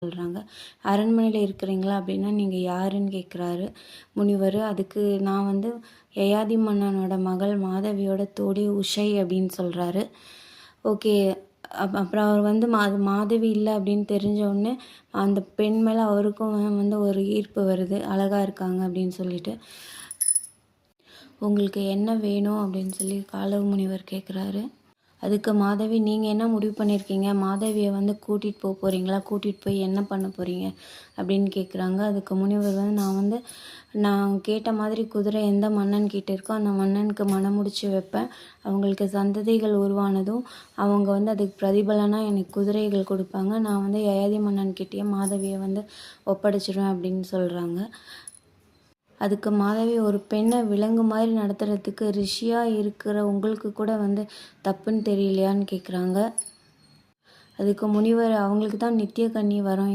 சொல்கிறாங்க. அரண்மனையில் இருக்கிறீங்களா அப்படின்னா நீங்கள் யாருன்னு கேட்குறாரு முனிவர். அதுக்கு நான் வந்து யயாதி மன்னனோட மகள் மாதவியோட தோழி உஷை அப்படின்னு சொல்கிறாரு. ஓகே. அப்புறம் அவர் வந்து அது மாதவி இல்லை அப்படின்னு தெரிஞ்ச உடனே அந்த பெண் மேலே அவருக்கும் வந்து ஒரு ஈர்ப்பு வருது, அழகாக இருக்காங்க அப்படின்னு சொல்லிட்டு. உங்களுக்கு என்ன வேணும் அப்படின்னு சொல்லி காலவ முனிவர் கேட்குறாரு. அதுக்கு மாதவி, நீங்கள் என்ன முடிவு பண்ணியிருக்கீங்க? மாதவியை வந்து கூட்டிகிட்டு போக போகிறீங்களா? கூட்டிகிட்டு போய் என்ன பண்ண போகிறீங்க அப்படின்னு கேட்குறாங்க. அதுக்கு முனிவர் வந்து நான் கேட்ட மாதிரி குதிரை எந்த மன்னன் கிட்ட இருக்கோ அந்த மன்னனுக்கு மணமுடிச்சு வைப்பேன். அவங்களுக்கு சந்ததிகள் உருவானதும் அவங்க வந்து அதுக்கு பிரதிபலனாக எனக்கு குதிரைகள் கொடுப்பாங்க. நான் வந்து யயாதி மன்னன்கிட்டயே மாதவியை வந்து ஒப்படைச்சிடுவேன் அப்படின்னு சொல்கிறாங்க. அதுக்கு மாதவி, ஒரு பெண்ணை விலங்கு மாதிரி நடத்துறதுக்கு ரிஷியாக இருக்கிற உங்களுக்கு கூட வந்து தப்புன்னு தெரியலையான்னு கேட்குறாங்க. அதுக்கு முனிவர், அவங்களுக்கு தான் நித்திய கன்னி வரும்